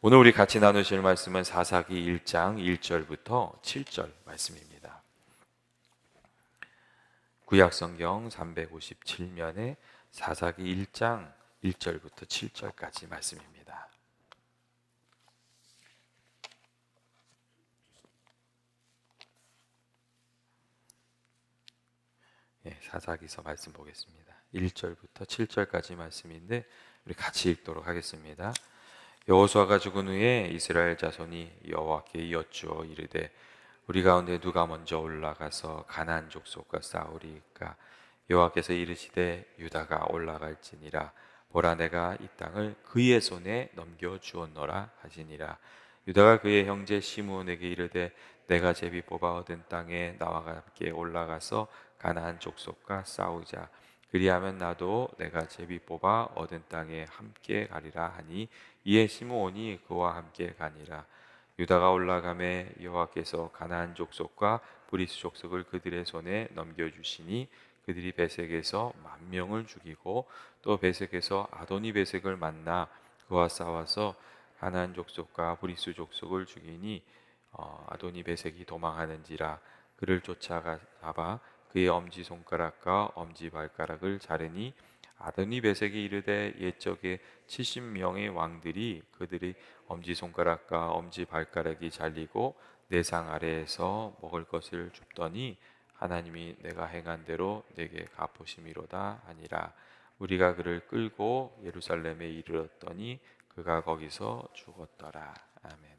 오늘 우리 같이 나누실 말씀은 사사기 1장 1절부터 7절 말씀입니다. 구약성경 357면에 사사기 1장 1절부터 7절까지 말씀입니다. 사사기서 말씀 보겠습니다. 1절부터 7절까지 말씀인데 우리 같이 읽도록 하겠습니다. 여호수아가 죽은 후에 이스라엘 자손이 여호와께 여쭈어 이르되 우리 가운데 누가 먼저 올라가서 가나안 족속과 싸우리까? 여호와께서 이르시되 유다가 올라갈지니라. 보라, 내가 이 땅을 그의 손에 넘겨 주었노라 하시니라. 유다가 그의 형제 시므온에게 이르되 내가 제비 뽑아 얻은 땅에 나와 함께 올라가서 가나안 족속과 싸우자. 그리하면 나도 내가 제비 뽑아 얻은 땅에 함께 가리라 하니 이에 시므온이 그와 함께 가니라. 유다가 올라가매 여호와께서 가나안 족속과 브리스 족속을 그들의 손에 넘겨주시니 그들이 베색에서 10,000명을 죽이고 또 베색에서 아도니 베색을 만나 그와 싸워서 가나안 족속과 브리스 족속을 죽이니 아도니 베색이 도망하는지라. 그를 쫓아가 잡아 그의 엄지손가락과 엄지발가락을 자르니 아도니 베색이 이르되 옛적에 70명의 왕들이 그들의 엄지손가락과 엄지발가락이 잘리고 내 상 아래에서 먹을 것을 줍더니 하나님이 내가 행한 대로 내게 갚으심이로다 하니라. 우리가 그를 끌고 예루살렘에 이르렀더니 그가 거기서 죽었더라. 아멘.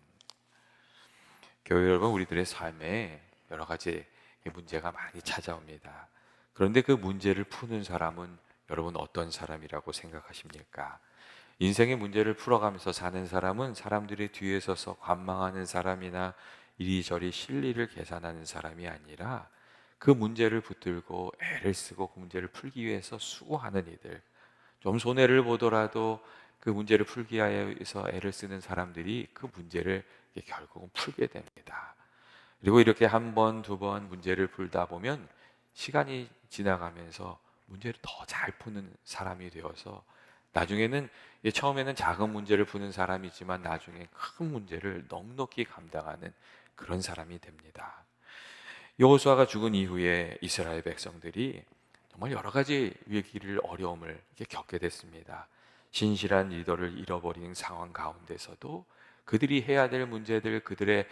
교회 여러분, 우리들의 삶에 여러 가지 문제가 많이 찾아옵니다. 그런데 그 문제를 푸는 사람은 여러분 어떤 사람이라고 생각하십니까? 인생의 문제를 풀어가면서 사는 사람은 사람들의 뒤에 서서 관망하는 사람이나 이리저리 실리를 계산하는 사람이 아니라 그 문제를 붙들고 애를 쓰고 그 문제를 풀기 위해서 수고하는 이들, 좀 손해를 보더라도 그 문제를 풀기 위해서 애를 쓰는 사람들이 그 문제를 결국은 풀게 됩니다. 그리고 이렇게 한 번, 두 번 문제를 풀다 보면 시간이 지나가면서 문제를 더 잘 푸는 사람이 되어서 나중에는 처음에는 작은 문제를 푸는 사람이지만 나중에 큰 문제를 넉넉히 감당하는 그런 사람이 됩니다. 여호수아가 죽은 이후에 이스라엘 백성들이 정말 여러 가지 위기를 어려움을 겪게 됐습니다. 신실한 리더를 잃어버린 상황 가운데서도 그들이 해야 될 문제들, 그들의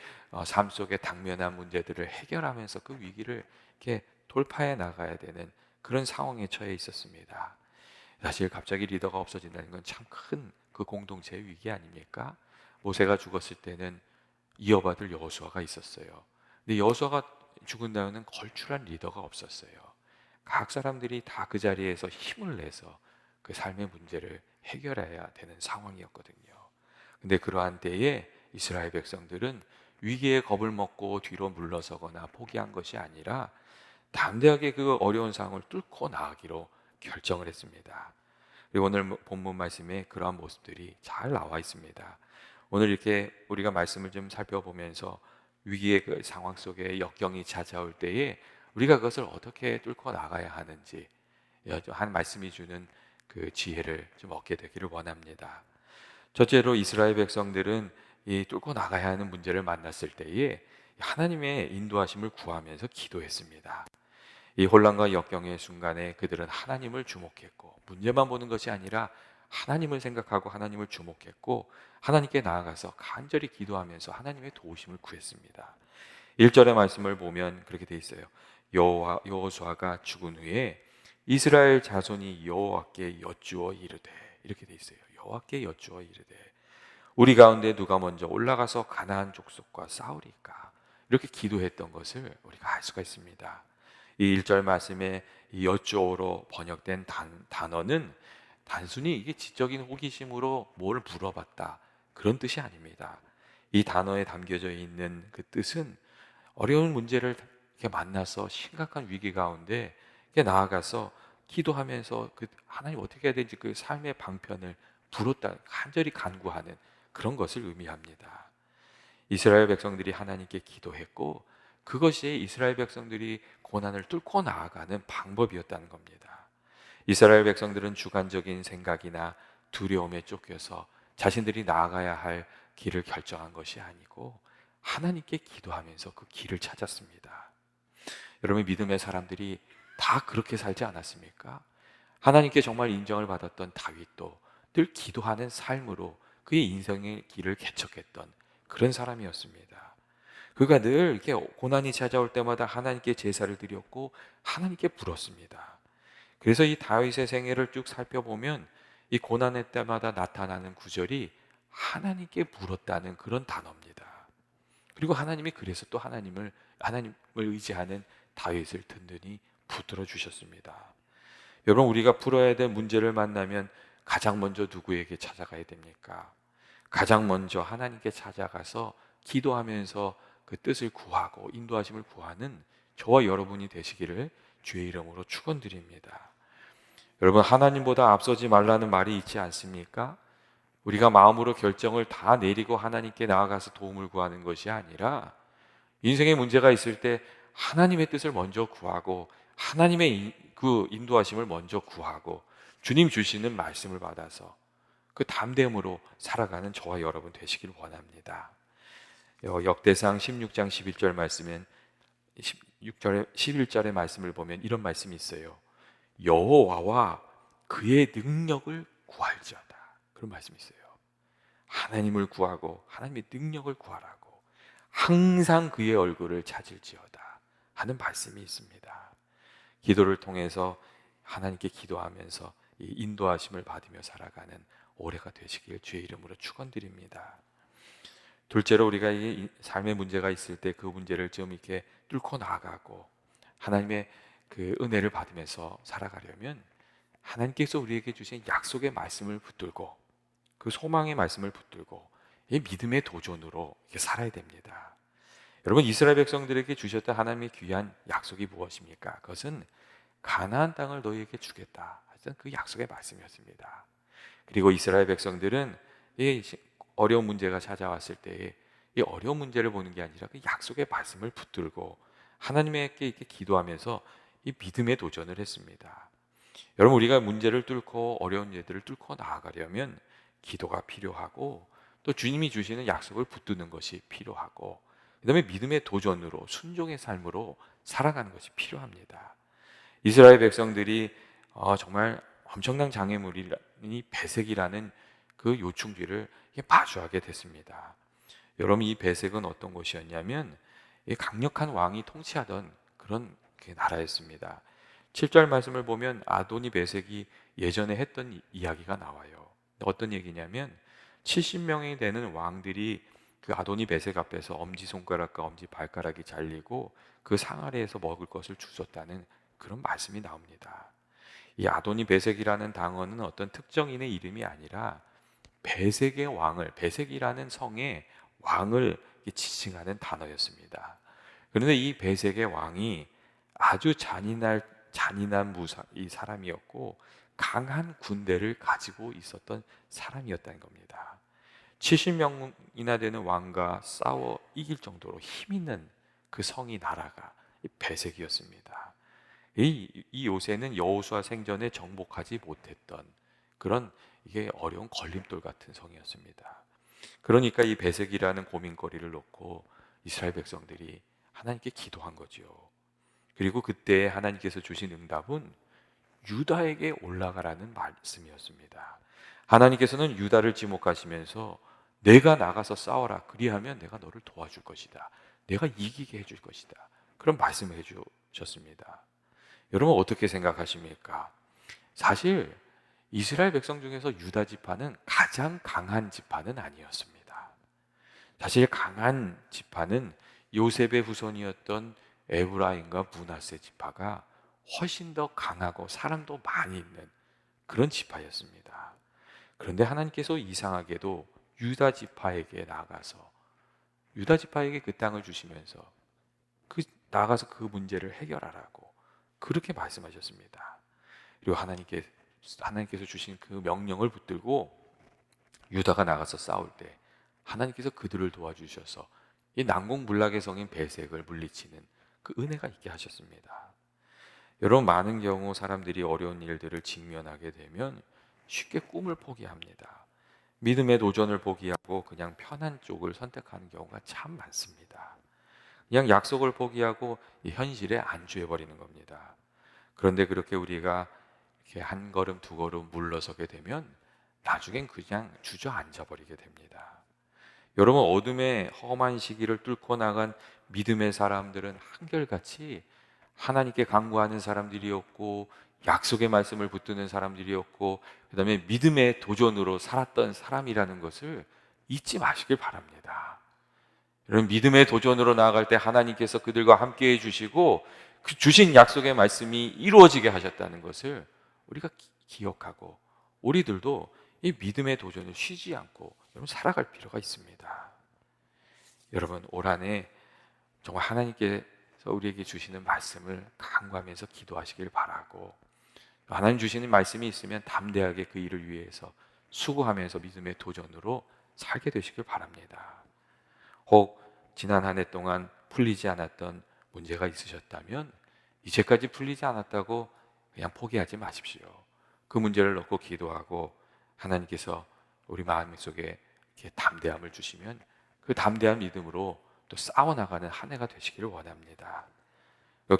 삶 속에 당면한 문제들을 해결하면서 그 위기를 이렇게 돌파해 나가야 되는 그런 상황에 처해 있었습니다. 사실 갑자기 리더가 없어진다는 건 참 큰 그 공동체 위기 아닙니까? 모세가 죽었을 때는 이어받을 여호수아가 있었어요. 근데 여호수아가 죽은 다음에는 걸출한 리더가 없었어요. 각 사람들이 다 그 자리에서 힘을 내서 그 삶의 문제를 해결해야 되는 상황이었거든요. 근데 그러한 때에 이스라엘 백성들은 위기에 겁을 먹고 뒤로 물러서거나 포기한 것이 아니라 담대하게 그 어려운 상황을 뚫고 나가기로 결정을 했습니다. 그리고 오늘 본문 말씀에 그러한 모습들이 잘 나와 있습니다. 오늘 이렇게 우리가 말씀을 좀 살펴보면서 위기의 그 상황 속에 역경이 찾아올 때에 우리가 그것을 어떻게 뚫고 나가야 하는지 한 말씀이 주는 그 지혜를 좀 얻게 되기를 원합니다. 첫째로 이스라엘 백성들은 이 뚫고 나가야 하는 문제를 만났을 때에 하나님의 인도하심을 구하면서 기도했습니다. 이 혼란과 역경의 순간에 그들은 하나님을 주목했고 문제만 보는 것이 아니라 하나님을 생각하고 하나님을 주목했고 하나님께 나아가서 간절히 기도하면서 하나님의 도우심을 구했습니다. 1절의 말씀을 보면 그렇게 돼 있어요. 여호수아가 죽은 후에 이스라엘 자손이 여호와께 여쭈어 이르되, 이렇게 돼 있어요. 여호와께 여쭈어 이르되 우리 가운데 누가 먼저 올라가서 가나안 족속과 싸우리까? 이렇게 기도했던 것을 우리가 알 수가 있습니다. 이 1절 말씀에 여쭈어로 번역된 단어는 단순히 이게 지적인 호기심으로 뭘 물어봤다 그런 뜻이 아닙니다. 이 단어에 담겨져 있는 그 뜻은 어려운 문제를 이렇게 만나서 심각한 위기 가운데 이렇게 나아가서 기도하면서 그 하나님 어떻게 해야 되는지 그 삶의 방편을 부르다 간절히 간구하는 그런 것을 의미합니다. 이스라엘 백성들이 하나님께 기도했고 그것이 이스라엘 백성들이 고난을 뚫고 나아가는 방법이었다는 겁니다. 이스라엘 백성들은 주관적인 생각이나 두려움에 쫓겨서 자신들이 나아가야 할 길을 결정한 것이 아니고 하나님께 기도하면서 그 길을 찾았습니다. 여러분, 믿음의 사람들이 다 그렇게 살지 않았습니까? 하나님께 정말 인정을 받았던 다윗도 늘 기도하는 삶으로 그의 인생의 길을 개척했던 그런 사람이었습니다. 그가 늘 이렇게 고난이 찾아올 때마다 하나님께 제사를 드렸고 하나님께 불었습니다. 그래서 이 다윗의 생애를 쭉 살펴보면 이 고난의 때마다 나타나는 구절이 하나님께 물었다는 그런 단어입니다. 그리고 하나님이 그래서 또 하나님을 의지하는 다윗을 든든히 붙들어 주셨습니다. 여러분, 우리가 풀어야 될 문제를 만나면 가장 먼저 누구에게 찾아가야 됩니까? 가장 먼저 하나님께 찾아가서 기도하면서 그 뜻을 구하고 인도하심을 구하는 저와 여러분이 되시기를 주의 이름으로 축원드립니다. 여러분, 하나님보다 앞서지 말라는 말이 있지 않습니까? 우리가 마음으로 결정을 다 내리고 하나님께 나아가서 도움을 구하는 것이 아니라 인생에 문제가 있을 때 하나님의 뜻을 먼저 구하고 하나님의 그 인도하심을 먼저 구하고 주님 주시는 말씀을 받아서 그 담대함으로 살아가는 저와 여러분 되시길 원합니다. 역대상 16장 11절 말씀은 11절의 말씀을 보면 이런 말씀이 있어요. 여호와와 그의 능력을 구할지어다. 그런 말씀이 있어요. 하나님을 구하고 하나님의 능력을 구하라고, 항상 그의 얼굴을 찾을지어다 하는 말씀이 있습니다. 기도를 통해서 하나님께 기도하면서 이 인도하심을 받으며 살아가는 올해가 되시길 주의 이름으로 축원드립니다. 둘째로, 우리가 이 삶의 문제가 있을 때 그 문제를 좀 이렇게 뚫고 나아가고 하나님의 그 은혜를 받으면서 살아가려면 하나님께서 우리에게 주신 약속의 말씀을 붙들고 그 소망의 말씀을 붙들고 이 믿음의 도전으로 이렇게 살아야 됩니다. 여러분, 이스라엘 백성들에게 주셨던 하나님의 귀한 약속이 무엇입니까? 그것은 가나안 땅을 너희에게 주겠다 하던 그 약속의 말씀이었습니다. 그리고 이스라엘 백성들은 이 어려운 문제가 찾아왔을 때에 이 어려운 문제를 보는 게 아니라 그 약속의 말씀을 붙들고 하나님께 이렇게 기도하면서 이 믿음의 도전을 했습니다. 여러분, 우리가 문제를 뚫고 어려운 일들을 뚫고 나아가려면 기도가 필요하고 또 주님이 주시는 약속을 붙드는 것이 필요하고 그다음에 믿음의 도전으로 순종의 삶으로 살아가는 것이 필요합니다. 이스라엘 백성들이 정말 엄청난 장애물이 배색이라는 그 요충지를 마주하게 됐습니다. 여러분, 이 배색은 어떤 것이었냐면 강력한 왕이 통치하던 그런 나라였습니다. 7절 말씀을 보면 아도니 배색이 예전에 했던 이야기가 나와요. 어떤 얘기냐면 70명이 되는 왕들이 그 아도니 배색 앞에서 엄지손가락과 엄지발가락이 잘리고 그 상 아래에서 먹을 것을 주셨다는 그런 말씀이 나옵니다. 이 아도니 배색이라는 단어는 어떤 특정인의 이름이 아니라 배색의 왕을, 배색이라는 성의 왕을 지칭하는 단어였습니다. 그런데 이 배색의 왕이 아주 잔인한 이 사람이었고 강한 군대를 가지고 있었던 사람이었다는 겁니다. 70명이나 되는 왕과 싸워 이길 정도로 힘 있는 그 성이 나라가 배색이었습니다. 이 요새는 여호수아 생전에 정복하지 못했던 그런 이게 어려운 걸림돌 같은 성이었습니다. 그러니까 이 배색이라는 고민거리를 놓고 이스라엘 백성들이 하나님께 기도한 거죠. 그리고 그때 하나님께서 주신 응답은 유다에게 올라가라는 말씀이었습니다. 하나님께서는 유다를 지목하시면서 내가 나가서 싸워라. 그리하면 내가 너를 도와줄 것이다. 내가 이기게 해줄 것이다. 그런 말씀을 해주셨습니다. 여러분, 어떻게 생각하십니까? 사실 이스라엘 백성 중에서 유다 지파는 가장 강한 지파는 아니었습니다. 사실 강한 지파는 요셉의 후손이었던 에브라임과 므낫세 지파가 훨씬 더 강하고 사람도 많이 있는 그런 지파였습니다. 그런데 하나님께서 이상하게도 유다 지파에게 나가서 유다 지파에게 그 땅을 주시면서 나가서 그 문제를 해결하라고 그렇게 말씀하셨습니다. 그리고 하나님께서 주신 그 명령을 붙들고 유다가 나가서 싸울 때 하나님께서 그들을 도와주셔서 이 난공불락의 성인 배색을 물리치는 그 은혜가 있게 하셨습니다. 여러분, 많은 경우 사람들이 어려운 일들을 직면하게 되면 쉽게 꿈을 포기합니다. 믿음의 도전을 포기하고 그냥 편한 쪽을 선택하는 경우가 참 많습니다. 그냥 약속을 포기하고 이 현실에 안주해 버리는 겁니다. 그런데 그렇게 우리가 이렇게 한 걸음 두 걸음 물러서게 되면 나중엔 그냥 주저앉아 버리게 됩니다. 여러분, 어둠의 험한 시기를 뚫고 나간 믿음의 사람들은 한결같이 하나님께 간구하는 사람들이었고, 약속의 말씀을 붙드는 사람들이었고, 그다음에 믿음의 도전으로 살았던 사람이라는 것을 잊지 마시길 바랍니다. 여러분, 믿음의 도전으로 나아갈 때 하나님께서 그들과 함께 해주시고 그 주신 약속의 말씀이 이루어지게 하셨다는 것을 우리가 기억하고, 우리들도 이 믿음의 도전을 쉬지 않고 여러분 살아갈 필요가 있습니다. 여러분, 올 한해 정말 하나님께서 우리에게 주시는 말씀을 간구하면서 기도하시길 바라고, 하나님 주시는 말씀이 있으면 담대하게 그 일을 위해서 수고하면서 믿음의 도전으로 살게 되시길 바랍니다. 혹 지난 한 해 동안 풀리지 않았던 문제가 있으셨다면 이제까지 풀리지 않았다고 그냥 포기하지 마십시오. 그 문제를 놓고 기도하고 하나님께서 우리 마음속에 이렇게 담대함을 주시면 그 담대한 믿음으로 또 싸워나가는 한 해가 되시기를 원합니다.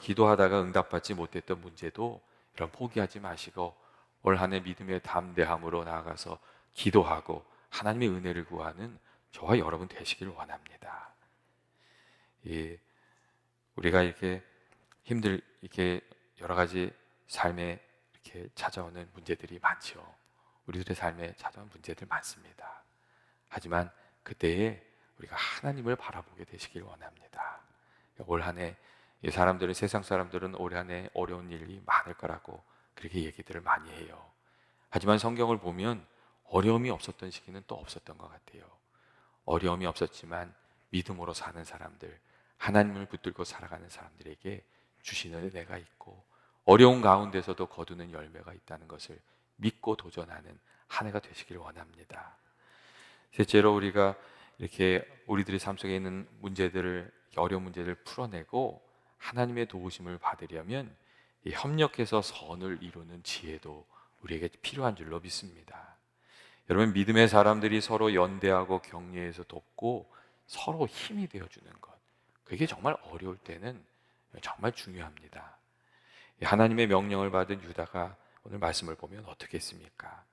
기도하다가 응답받지 못했던 문제도 이런 포기하지 마시고 올 한 해 믿음의 담대함으로 나아가서 기도하고 하나님의 은혜를 구하는 저와 여러분 되시기를 원합니다. 우리가 이렇게 여러 가지 삶에 이렇게 찾아오는 문제들이 많죠. 우리들의 삶에 찾아오는 문제들 많습니다. 하지만 그때에 우리가 하나님을 바라보게 되시길 원합니다. 올 한 해 사람들은, 세상 사람들은 올 한 해 어려운 일이 많을 거라고 그렇게 얘기들을 많이 해요. 하지만 성경을 보면 어려움이 없었던 시기는 또 없었던 것 같아요. 어려움이 없었지만 믿음으로 사는 사람들, 하나님을 붙들고 살아가는 사람들에게 주시는 은혜가 있고 어려운 가운데서도 거두는 열매가 있다는 것을 믿고 도전하는 한 해가 되시길 원합니다. 셋째로, 우리가 이렇게 우리들의 삶 속에 있는 문제들을, 어려운 문제들을 풀어내고 하나님의 도우심을 받으려면 협력해서 선을 이루는 지혜도 우리에게 필요한 줄로 믿습니다. 여러분, 믿음의 사람들이 서로 연대하고 격려해서 돕고 서로 힘이 되어주는 것, 그게 정말 어려울 때는 정말 중요합니다. 하나님의 명령을 받은 유다가 오늘 말씀을 보면 어떻게 했습니까?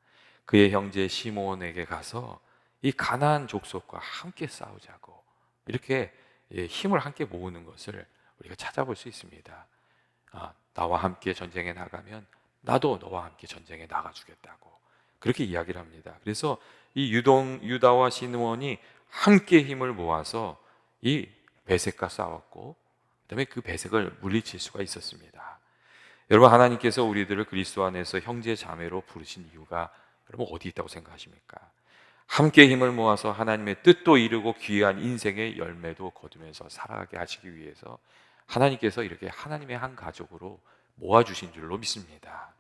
그의 형제 시므온에게 가서 이 가나안 족속과 함께 싸우자고 이렇게 힘을 함께 모으는 것을 우리가 찾아볼 수 있습니다. 나와 함께 전쟁에 나가면 나도 너와 함께 전쟁에 나가주겠다고 그렇게 이야기를 합니다. 그래서 이 유다와 시므온이 함께 힘을 모아서 이 베색과 싸웠고, 그다음에 그 베색을 물리칠 수가 있었습니다. 여러분, 하나님께서 우리들을 그리스도 안에서 형제 자매로 부르신 이유가 여러분 어디 있다고 생각하십니까? 함께 힘을 모아서 하나님의 뜻도 이루고 귀한 인생의 열매도 거두면서 살아가게 하시기 위해서 하나님께서 이렇게 하나님의 한 가족으로 모아주신 줄로 믿습니다.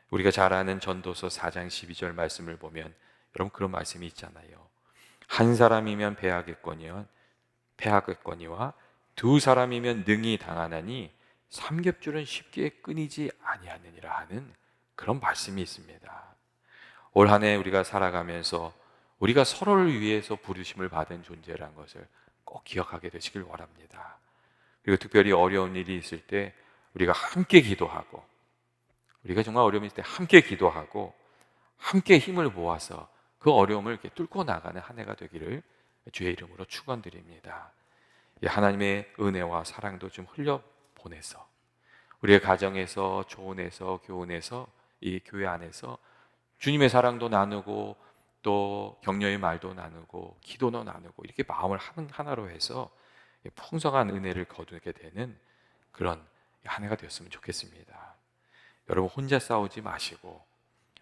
우리가 잘 아는 전도서 4장 12절 말씀을 보면 여러분 그런 말씀이 있잖아요. 한 사람이면 패하겠거니와 두 사람이면 능히 당하나니 삼겹줄은 쉽게 끊이지 아니하느니라 하는 그런 말씀이 있습니다. 올 한 해 우리가 살아가면서 우리가 서로를 위해서 부르심을 받은 존재라는 것을 꼭 기억하게 되시길 바랍니다. 그리고 특별히 어려운 일이 있을 때 우리가 함께 기도하고, 우리가 정말 어려움이 있을 때 함께 기도하고 함께 힘을 모아서 그 어려움을 이렇게 뚫고 나가는 한 해가 되기를 주의 이름으로 축원드립니다. 하나님의 은혜와 사랑도 좀 흘려보내서 우리의 가정에서, 조언에서, 교훈에서, 이 교회 안에서 주님의 사랑도 나누고 또 격려의 말도 나누고 기도도 나누고 이렇게 마음을 하나로 해서 풍성한 은혜를 거두게 되는 그런 한 해가 되었으면 좋겠습니다. 여러분, 혼자 싸우지 마시고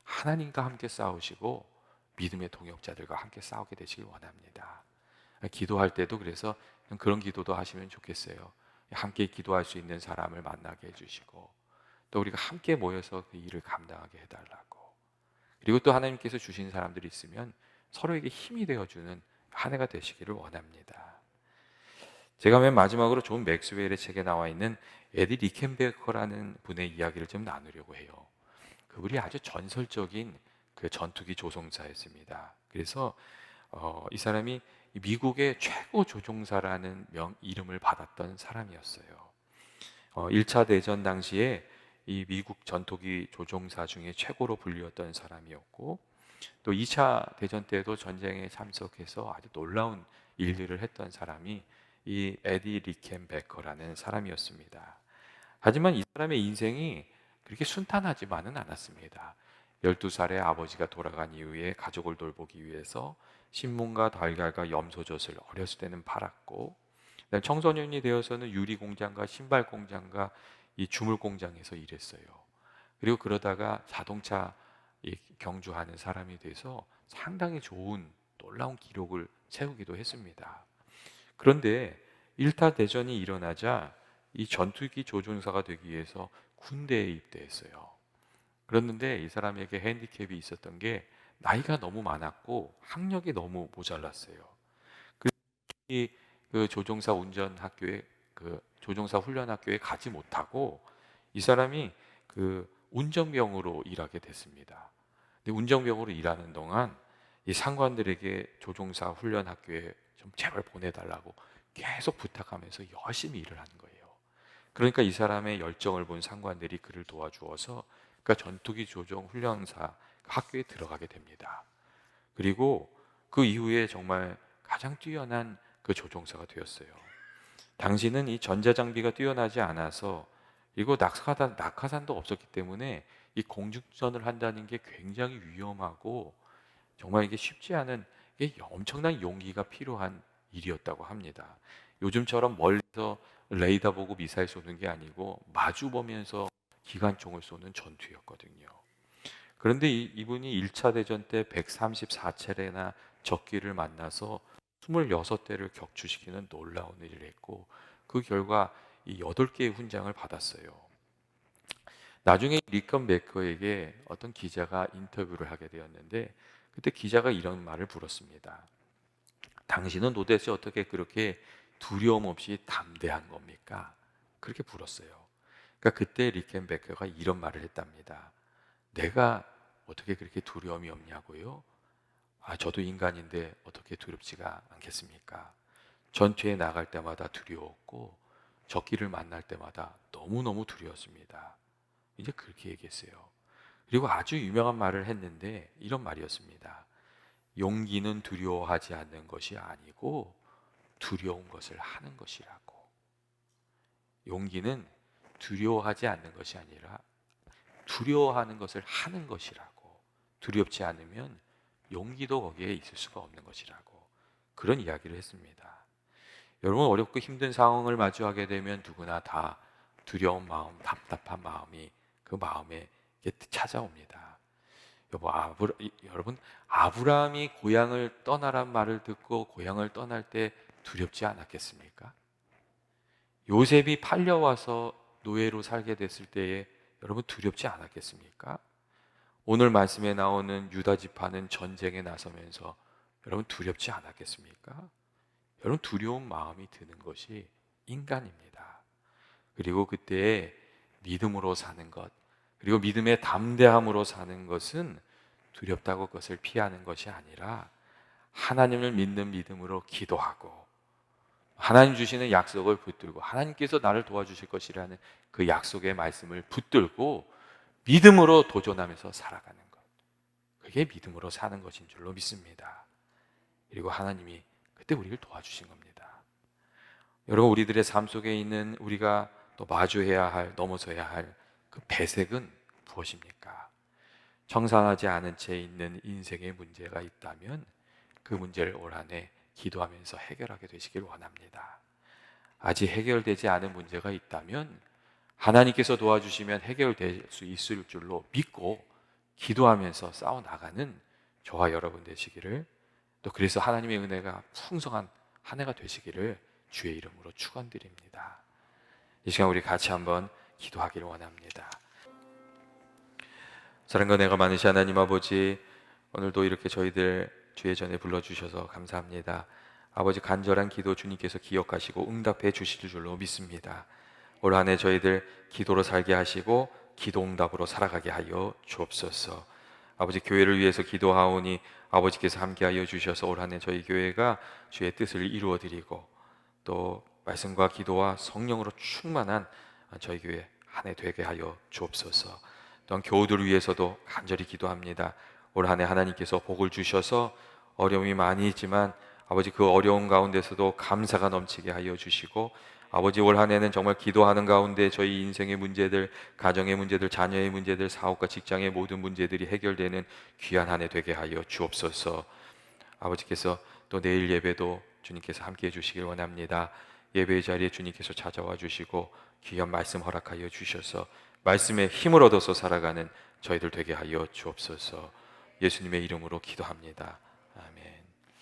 하나님과 함께 싸우시고 믿음의 동역자들과 함께 싸우게 되시길 원합니다. 기도할 때도 그래서 그런 기도도 하시면 좋겠어요. 함께 기도할 수 있는 사람을 만나게 해주시고 또 우리가 함께 모여서 그 일을 감당하게 해달라고, 그리고 또 하나님께서 주신 사람들이 있으면 서로에게 힘이 되어주는 한 해가 되시기를 원합니다. 제가 맨 마지막으로 존 맥스웰의 책에 나와 있는 에디 리켄베커라는 분의 이야기를 좀 나누려고 해요. 그분이 아주 전설적인 그 전투기 조종사였습니다. 그래서 이 사람이 미국의 최고 조종사라는 이름을 받았던 사람이었어요. 1차 대전 당시에 이 미국 전투기 조종사 중에 최고로 불리웠던 사람이었고, 또 2차 대전 때도 전쟁에 참석해서 아주 놀라운 일들을 했던 사람이 이 에디 리켄베커라는 사람이었습니다. 하지만 이 사람의 인생이 그렇게 순탄하지만은 않았습니다. 12살에 아버지가 돌아간 이후에 가족을 돌보기 위해서 신문과 달걀과 염소젖을 어렸을 때는 팔았고, 청소년이 되어서는 유리 공장과 신발 공장과 이 주물 공장에서 일했어요. 그리고 그러다가 자동차 경주하는 사람이 돼서 상당히 좋은 놀라운 기록을 세우기도 했습니다. 그런데 1차 대전이 일어나자 이 전투기 조종사가 되기 위해서 군대에 입대했어요. 그랬는데 이 사람에게 핸디캡이 있었던 게 나이가 너무 많았고 학력이 너무 모자랐어요. 그래서 그 조종사 운전 학교에 그 조종사 훈련 학교에 가지 못하고 이 사람이 그 운전병으로 일하게 됐습니다. 근데 운전병으로 일하는 동안 이 상관들에게 조종사 훈련 학교에 좀 제발 보내달라고 계속 부탁하면서 열심히 일을 하는 거예요. 그러니까 이 사람의 열정을 본 상관들이 그를 도와주어서 그러니까 전투기 조종 훈련사 학교에 들어가게 됩니다. 그리고 그 이후에 정말 가장 뛰어난 그 조종사가 되었어요. 당시는 이 전자장비가 뛰어나지 않아서 그리고 낙하산도 없었기 때문에 이 공중전을 한다는 게 굉장히 위험하고 정말 이게 쉽지 않은 이게 엄청난 용기가 필요한 일이었다고 합니다. 요즘처럼 멀리서 레이더 보고 미사일 쏘는 게 아니고 마주 보면서 기관총을 쏘는 전투였거든요. 그런데 이분이 1차 대전 때 134차례나 적기를 만나서 26대를 격추시키는 놀라운 일을 했고 그 결과 이 8개의 훈장을 받았어요. 나중에 리컨 베커에게 어떤 기자가 인터뷰를 하게 되었는데 그때 기자가 이런 말을 물었습니다. 당신은 도대체 어떻게 그렇게 두려움 없이 담대한 겁니까? 그렇게 물었어요. 그러니까 그때 리켄 베커가 이런 말을 했답니다. 내가 어떻게 그렇게 두려움이 없냐고요? 저도 인간인데 어떻게 두렵지가 않겠습니까? 전투에 나갈 때마다 두려웠고 적기를 만날 때마다 너무너무 두려웠습니다. 이제 그렇게 얘기했어요. 그리고 아주 유명한 말을 했는데 이런 말이었습니다. 용기는 두려워하지 않는 것이 아니고 두려운 것을 하는 것이라고. 용기는 두려워하지 않는 것이 아니라 두려워하는 것을 하는 것이라고. 두렵지 않으면 용기도 거기에 있을 수가 없는 것이라고. 그런 이야기를 했습니다. 여러분 어렵고 힘든 상황을 마주하게 되면 누구나 다 두려운 마음, 답답한 마음이 그 마음에 찾아옵니다. 여러분 아브라함이 고향을 떠나란 말을 듣고 고향을 떠날 때 두렵지 않았겠습니까? 요셉이 팔려와서 노예로 살게 됐을 때에 여러분 두렵지 않았겠습니까? 오늘 말씀에 나오는 유다 지파는 전쟁에 나서면서 여러분 두렵지 않았겠습니까? 여러분 두려운 마음이 드는 것이 인간입니다. 그리고 그때 믿음으로 사는 것, 그리고 믿음의 담대함으로 사는 것은 두렵다고 그것을 피하는 것이 아니라 하나님을 믿는 믿음으로 기도하고 하나님 주시는 약속을 붙들고 하나님께서 나를 도와주실 것이라는 그 약속의 말씀을 붙들고 믿음으로 도전하면서 살아가는 것, 그게 믿음으로 사는 것인 줄로 믿습니다. 그리고 하나님이 그때 우리를 도와주신 겁니다. 여러분 우리들의 삶 속에 있는 우리가 또 마주해야 할, 넘어서야 할 그 배색은 무엇입니까? 청산하지 않은 채 있는 인생의 문제가 있다면 그 문제를 올 한 해 기도하면서 해결하게 되시길 원합니다. 아직 해결되지 않은 문제가 있다면 하나님께서 도와주시면 해결될 수 있을 줄로 믿고 기도하면서 싸워나가는 저와 여러분 되시기를, 또 그래서 하나님의 은혜가 풍성한 한 해가 되시기를 주의 이름으로 축원드립니다. 이 시간 우리 같이 한번 기도하기를 원합니다. 사랑과 은혜가 많으신 하나님 아버지, 오늘도 이렇게 저희들 주의 전에 불러주셔서 감사합니다. 아버지 간절한 기도 주님께서 기억하시고 응답해 주실 줄로 믿습니다. 올 한 해 저희들 기도로 살게 하시고 기도 응답으로 살아가게 하여 주옵소서. 아버지 교회를 위해서 기도하오니 아버지께서 함께하여 주셔서 올 한 해 저희 교회가 주의 뜻을 이루어드리고 또 말씀과 기도와 성령으로 충만한 저희 교회 한 해 되게 하여 주옵소서. 또한 교우들을 위해서도 간절히 기도합니다. 올 한 해 하나님께서 복을 주셔서 어려움이 많이 있지만 아버지 그 어려운 가운데서도 감사가 넘치게 하여 주시고 아버지 올 한 해는 정말 기도하는 가운데 저희 인생의 문제들, 가정의 문제들, 자녀의 문제들, 사업과 직장의 모든 문제들이 해결되는 귀한 한 해 되게 하여 주옵소서. 아버지께서 또 내일 예배도 주님께서 함께해 주시길 원합니다. 예배의 자리에 주님께서 찾아와 주시고 귀한 말씀 허락하여 주셔서 말씀에 힘을 얻어서 살아가는 저희들 되게 하여 주옵소서. 예수님의 이름으로 기도합니다. 아멘.